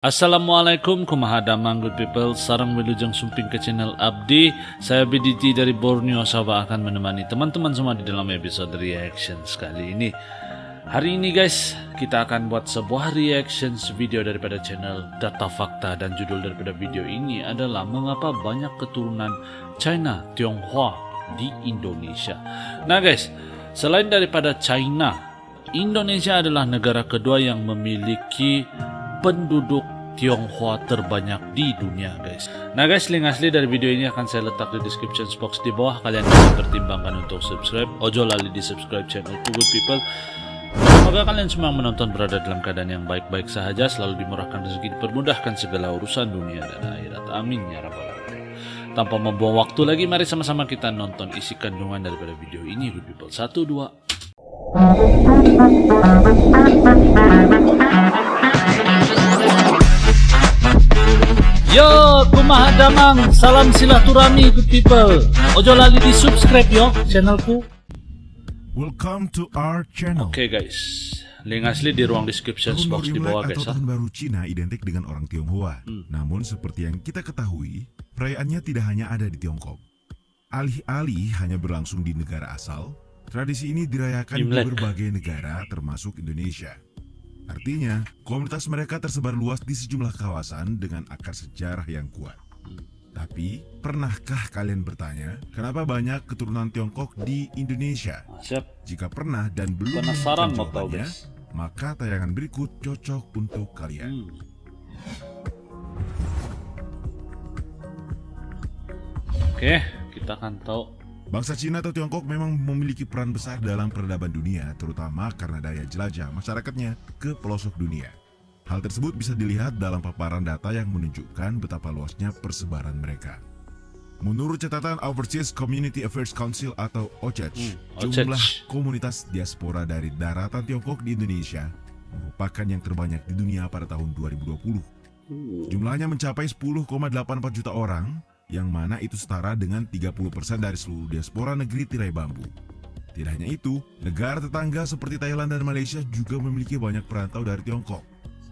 Assalamualaikum kumaha damang good people, sarang wilujeng sumping ke channel Abdi. Saya BDT dari Borneo Sabah akan menemani teman-teman semua di dalam episode reactions kali ini. Hari ini guys, kita akan buat sebuah reactions video daripada channel Data Fakta, dan judul daripada video ini adalah mengapa banyak keturunan China Tionghoa di Indonesia. Nah guys, selain daripada China, Indonesia adalah negara kedua yang memiliki penduduk Tionghoa terbanyak di dunia guys. Nah guys, link asli dari video ini akan saya letak di description box di bawah. Kalian bisa pertimbangkan untuk subscribe. Ojo lali di subscribe channel To Good People. Semoga kalian semua menonton berada dalam keadaan yang baik-baik sahaja, selalu dimurahkan rezeki, dipermudahkan segala urusan dunia dan akhirat. Amin ya rabbal alamin. Tanpa membuang waktu lagi, mari sama-sama kita nonton isi kandungan daripada video ini Good People. 1, 2. Yo, kumaha damang, salam silaturahmi good people. Ojo lali di subscribe yo channelku. Welcome to our channel. Oke guys, link asli di ruang description Tahun box baru di bawah Imlek guys. atau Tahun Baru Cina identik dengan orang Tionghoa. Namun seperti yang kita ketahui, perayaannya tidak hanya ada di Tiongkok. Alih-alih hanya berlangsung di negara asal, tradisi ini dirayakan Imlek di berbagai negara termasuk Indonesia. Artinya, komunitas mereka tersebar luas di sejumlah kawasan dengan akar sejarah yang kuat. Tapi, pernahkah kalian bertanya, kenapa banyak keturunan Tiongkok di Indonesia? Siap. Jika pernah dan belum Penasaran menemukan mau tahu jawabannya, guys. maka tayangan berikut cocok untuk kalian. Oke, kita akan tahu. Bangsa Cina atau Tiongkok memang memiliki peran besar dalam peradaban dunia, terutama karena daya jelajah masyarakatnya ke pelosok dunia. Hal tersebut bisa dilihat dalam paparan data yang menunjukkan betapa luasnya persebaran mereka. Menurut catatan Overseas Community Affairs Council atau OCHA, jumlah komunitas diaspora dari daratan Tiongkok di Indonesia merupakan yang terbanyak di dunia pada tahun 2020. Jumlahnya mencapai 10,84 juta orang, yang mana itu setara dengan 30% dari seluruh diaspora negeri tirai bambu. Tidak hanya itu, negara tetangga seperti Thailand dan Malaysia juga memiliki banyak perantau dari Tiongkok,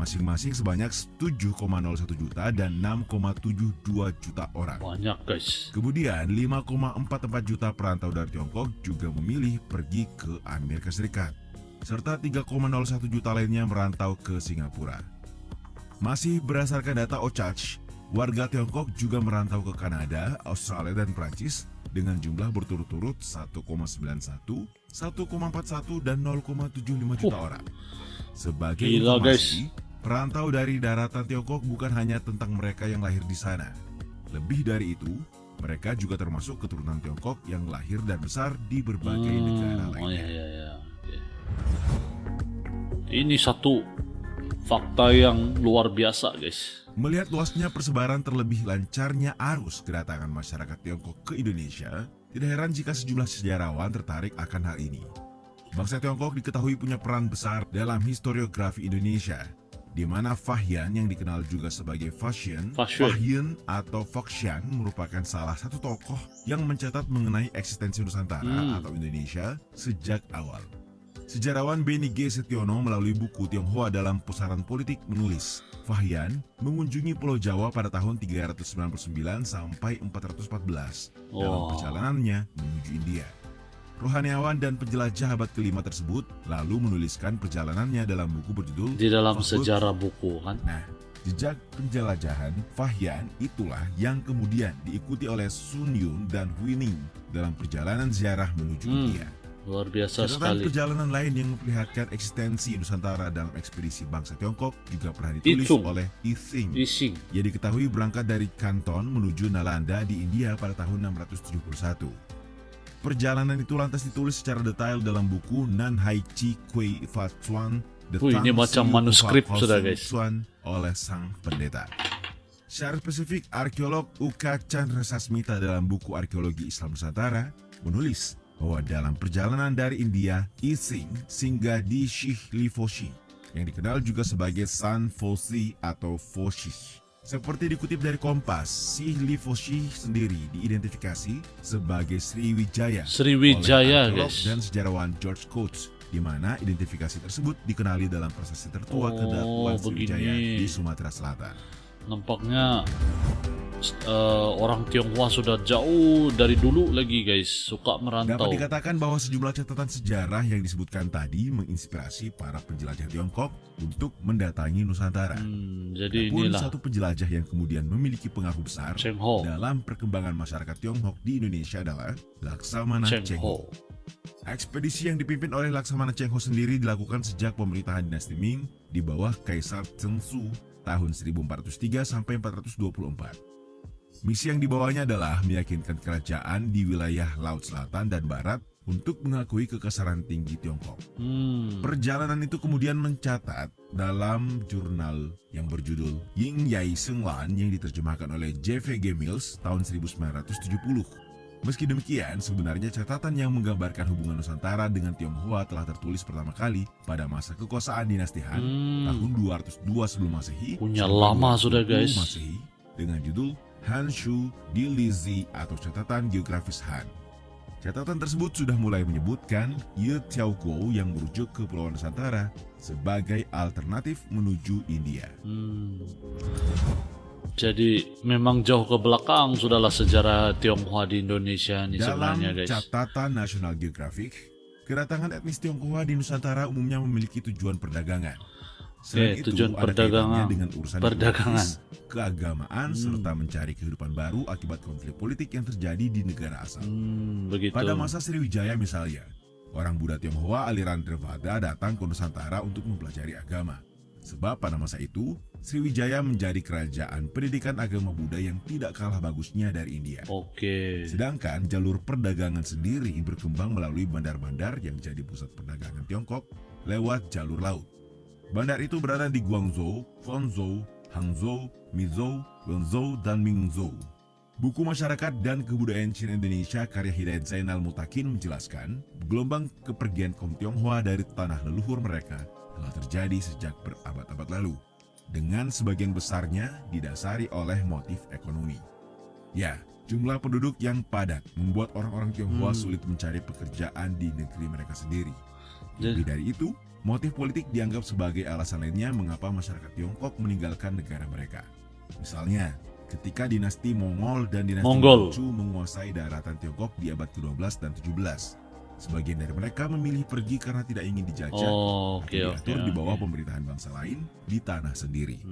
masing-masing sebanyak 7,01 juta dan 6,72 juta orang. Banyak guys. Kemudian 5,44 juta perantau dari Tiongkok juga memilih pergi ke Amerika Serikat, serta 3,01 juta lainnya merantau ke Singapura. Masih berdasarkan data OCHA, warga Tiongkok juga merantau ke Kanada, Australia, dan Prancis dengan jumlah berturut-turut 1,91, 1,41, dan 0,75 juta orang. Sebagai informasi, perantau dari daratan Tiongkok bukan hanya tentang mereka yang lahir di sana. Lebih dari itu, mereka juga termasuk keturunan Tiongkok yang lahir dan besar di berbagai negara lainnya. Oke. Ini satu fakta yang luar biasa guys. Melihat luasnya persebaran terlebih lancarnya arus kedatangan masyarakat Tiongkok ke Indonesia, tidak heran jika sejumlah sejarawan tertarik akan hal ini. Bangsa Tiongkok diketahui punya peran besar dalam historiografi Indonesia, di mana Fahian yang dikenal juga sebagai Fahien atau Foxian merupakan salah satu tokoh yang mencatat mengenai eksistensi Nusantara atau Indonesia sejak awal. Sejarawan Beni G. Setiono melalui buku Tionghoa dalam Pusaran Politik menulis, Fahian mengunjungi Pulau Jawa pada tahun 399 sampai 414 dalam perjalanannya menuju India. Rohaniawan dan penjelajah abad kelima tersebut lalu menuliskan perjalanannya dalam buku berjudul Di dalam sejarah buku kan. Nah, jejak penjelajahan Fahian itulah yang kemudian diikuti oleh Sun Yun dan Huining dalam perjalanan ziarah menuju India. Luar biasa Catatan sekali. perjalanan lain yang memperlihatkan eksistensi Nusantara dalam ekspedisi bangsa Tiongkok juga pernah ditulis oleh Yixing. Ia diketahui berangkat dari Kanton menuju Nalanda di India pada tahun 671. Perjalanan itu lantas ditulis secara detail dalam buku Nan Hai Chi Kui Fa Chuan, Ini macam manuskrip sudah guys. Oleh sang pendeta. Secara spesifik, arkeolog Uka Chandra Sasmita dalam buku Arkeologi Islam Nusantara menulis bahwa dalam perjalanan dari India, Yixing singgah di Shihlifoshi, yang dikenal juga sebagai San Foshi atau Foshi. Seperti dikutip dari Kompas, Shihlifoshi sendiri diidentifikasi sebagai Sriwijaya oleh arkeolog guys. dan sejarawan George Coates di mana identifikasi tersebut dikenali dalam prasasti tertua kedakwaan Sriwijaya begini. di Sumatera Selatan. Nampaknya orang Tionghoa sudah jauh dari dulu lagi guys, suka merantau. Dapat dikatakan bahwa sejumlah catatan sejarah yang disebutkan tadi menginspirasi para penjelajah Tiongkok untuk mendatangi Nusantara. Jadi Pun inilah satu penjelajah yang kemudian memiliki pengaruh besar Cheng Ho. dalam perkembangan masyarakat Tionghoa di Indonesia adalah Laksamana Cheng Cheng Ho. Ho. Ekspedisi yang dipimpin oleh Laksamana Cheng Ho sendiri dilakukan sejak pemerintahan dinasti Ming di bawah Kaisar Chengsu tahun 1403 sampai 424. Misi yang dibawanya adalah meyakinkan kerajaan di wilayah Laut Selatan dan Barat untuk mengakui kekasaran tinggi Tiongkok. Perjalanan itu kemudian mencatat dalam jurnal yang berjudul Ying Yai Senglan yang diterjemahkan oleh J.V.G. Mills tahun 1970. Meski demikian, sebenarnya catatan yang menggambarkan hubungan Nusantara dengan Tionghoa telah tertulis pertama kali pada masa kekuasaan dinasti Han tahun 202 sebelum Masehi. Punya sampai lama 220 sudah, guys. Masehi, dengan judul Han Shu Di Lizi atau Catatan Geografis Han. Catatan tersebut sudah mulai menyebutkan Ye Tiaogo yang merujuk ke Pulau Nusantara sebagai alternatif menuju India. Jadi memang jauh ke belakang sudahlah sejarah Tionghoa di Indonesia ini Dalam sebenarnya guys. catatan National Geographic, kedatangan etnis Tionghoa di Nusantara umumnya memiliki tujuan perdagangan. Selain itu, tujuan ada perdagangan. kaitannya dengan urusan Perdagangan. diplomatis, keagamaan, serta mencari kehidupan baru akibat konflik politik yang terjadi di negara asal. Begitu. Pada masa Sriwijaya misalnya, orang Buddha Tionghoa aliran Theravada datang ke Nusantara untuk mempelajari agama. Sebab pada masa itu, Sriwijaya menjadi kerajaan pendidikan agama Buddha yang tidak kalah bagusnya dari India. Oke. Sedangkan jalur perdagangan sendiri berkembang melalui bandar-bandar yang jadi pusat perdagangan Tiongkok lewat jalur laut. Bandar itu berada di Guangzhou, Quanzhou, Hangzhou, Mizhou, Wenzhou, dan Mingzhou. Buku Masyarakat dan Kebudayaan Cina Indonesia karya Hidayat Zainal Mutakin menjelaskan gelombang kepergian kaum Tionghoa dari tanah leluhur mereka telah terjadi sejak berabad-abad lalu, dengan sebagian besarnya didasari oleh motif ekonomi. Ya, jumlah penduduk yang padat membuat orang-orang Tionghoa sulit mencari pekerjaan di negeri mereka sendiri. Lebih dari itu, motif politik dianggap sebagai alasan lainnya mengapa masyarakat Tiongkok meninggalkan negara mereka. Misalnya, ketika dinasti Mongol dan dinasti Mongol. Manchu menguasai daratan Tiongkok di abad ke-12 dan 17. Sebagian dari mereka memilih pergi karena tidak ingin dijajah atau diatur di bawah pemerintahan bangsa lain di tanah sendiri.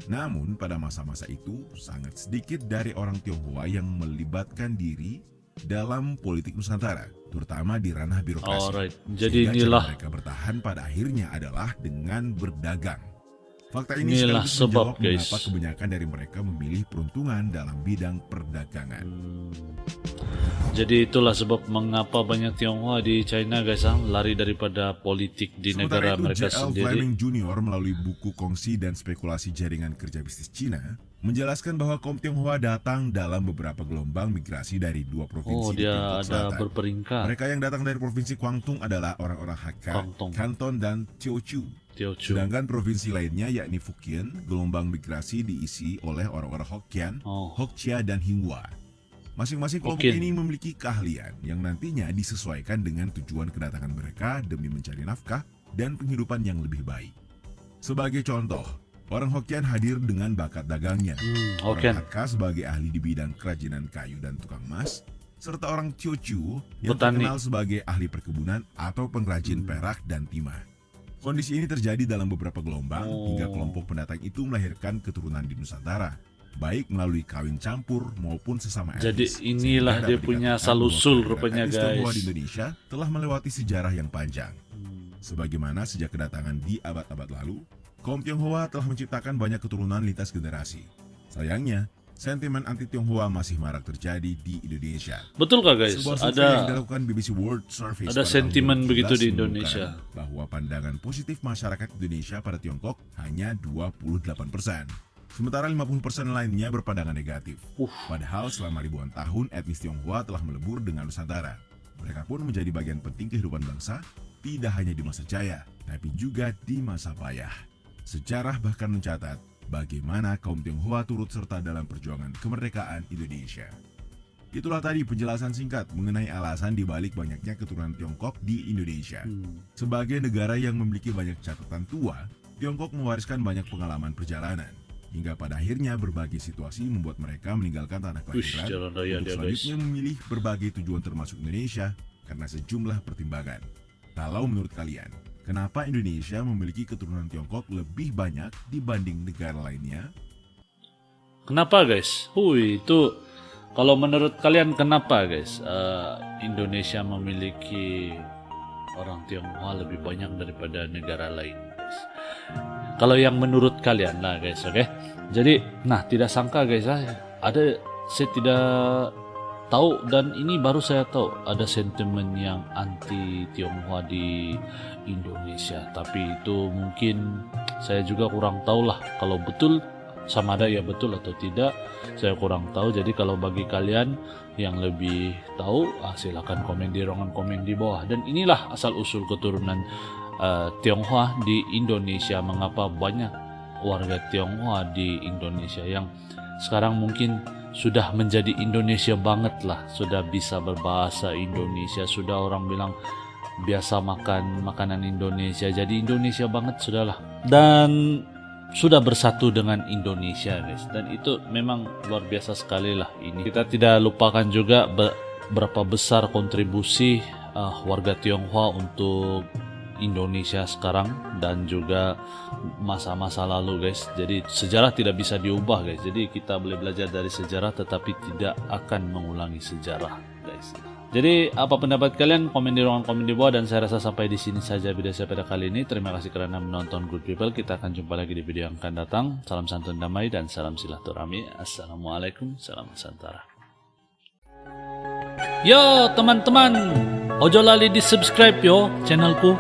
Namun pada masa-masa itu sangat sedikit dari orang Tionghoa yang melibatkan diri dalam politik Nusantara, terutama di ranah birokrasi. Alright. Jadi Sehingga inilah cara mereka bertahan pada akhirnya adalah dengan berdagang. Fakta ini Inilah sekaligus sebab, menjawab guys. mengapa kebanyakan dari mereka memilih peruntungan dalam bidang perdagangan. Jadi itulah sebab mengapa banyak Tionghoa di China guys lari daripada politik di Sementara negara itu, mereka J.L. sendiri. Fleming Jr. melalui buku Kongsi dan Spekulasi Jaringan Kerja Bisnis Cina menjelaskan bahwa kaum Tionghoa datang dalam beberapa gelombang migrasi dari dua provinsi di Dia Tiongkok ada Selatan. berperingkat. Mereka yang datang dari provinsi Guangdong adalah orang-orang Hakka, Guangdong. Canton, dan Teochew. Teochew. Sedangkan provinsi lainnya yakni Fujian, gelombang migrasi diisi oleh orang-orang Hokkien, Hokjia, dan Hinghua. Masing-masing kelompok Hokkien. ini memiliki keahlian yang nantinya disesuaikan dengan tujuan kedatangan mereka demi mencari nafkah dan penghidupan yang lebih baik. Sebagai contoh, orang Hokkien hadir dengan bakat dagangnya, Hokkien. orang Hakka sebagai ahli di bidang kerajinan kayu dan tukang emas, serta orang Teochew yang Petani. terkenal sebagai ahli perkebunan atau pengrajin perak dan timah. Kondisi ini terjadi dalam beberapa gelombang hingga kelompok pendatang itu melahirkan keturunan di Nusantara, baik melalui kawin campur maupun sesama etnis. Jadi inilah Sehingga dia dapat punya dikatakan asal-usul bahwa rupanya etnis Tionghoa guys. di Indonesia telah melewati sejarah yang panjang. Sebagaimana sejak kedatangan di abad-abad lalu, kaum Tionghoa telah menciptakan banyak keturunan lintas generasi. Sayangnya, sentimen anti-Tionghoa masih marak terjadi di Indonesia. Betul kah guys? Sebuah survei yang Ada dilakukan BBC World Survey ada pada sentimen tahun 2017 begitu di menemukan Indonesia. bahwa pandangan positif masyarakat Indonesia pada Tiongkok hanya 28%. Sementara 50% lainnya berpandangan negatif. Padahal selama ribuan tahun etnis Tionghoa telah melebur dengan Nusantara. Mereka pun menjadi bagian penting kehidupan bangsa, tidak hanya di masa jaya, tapi juga di masa payah. Sejarah bahkan mencatat bagaimana kaum Tionghoa turut serta dalam perjuangan kemerdekaan Indonesia. Itulah tadi penjelasan singkat mengenai alasan dibalik banyaknya keturunan Tiongkok di Indonesia. Sebagai negara yang memiliki banyak catatan tua, Tiongkok mewariskan banyak pengalaman perjalanan. Hingga pada akhirnya berbagai situasi membuat mereka meninggalkan tanah kelahiran jalan raya untuk dia, selanjutnya memilih berbagai tujuan termasuk Indonesia karena sejumlah pertimbangan. Kalau menurut kalian, kenapa Indonesia memiliki keturunan Tiongkok lebih banyak dibanding negara lainnya? Kenapa guys? Itu kalau menurut kalian kenapa guys Indonesia memiliki orang Tionghoa lebih banyak daripada negara lain guys? Kalau yang menurut kalian lah guys, oke? Jadi, tidak sangka guys, saya tidak tahu dan ini baru saya tahu ada sentimen yang anti Tionghoa di Indonesia. Tapi itu mungkin saya juga kurang tahu lah kalau betul sama ada ya betul atau tidak, saya kurang tahu. Jadi kalau bagi kalian yang lebih tahu, silakan komen di ruangan komen di bawah. Dan inilah asal usul keturunan Tionghoa di Indonesia. Mengapa banyak warga Tionghoa di Indonesia yang sekarang mungkin sudah menjadi Indonesia banget lah, sudah bisa berbahasa Indonesia, sudah orang bilang biasa makan makanan Indonesia, jadi Indonesia banget sudahlah, dan sudah bersatu dengan Indonesia guys. Dan itu memang luar biasa sekali lah ini. Kita tidak lupakan juga berapa besar kontribusi warga Tionghoa untuk Indonesia sekarang dan juga masa-masa lalu guys. Jadi sejarah tidak bisa diubah guys. Jadi kita boleh belajar dari sejarah tetapi tidak akan mengulangi sejarah guys. Jadi apa pendapat kalian? Komen di ruangan komen di bawah. Dan saya rasa sampai di sini saja video saya pada kali ini. Terima kasih karena menonton Good People. Kita akan jumpa lagi di video yang akan datang. Salam santun damai dan salam silaturahmi. Assalamualaikum, salam Nusantara. Yo teman-teman, ojo lali di subscribe yo channelku.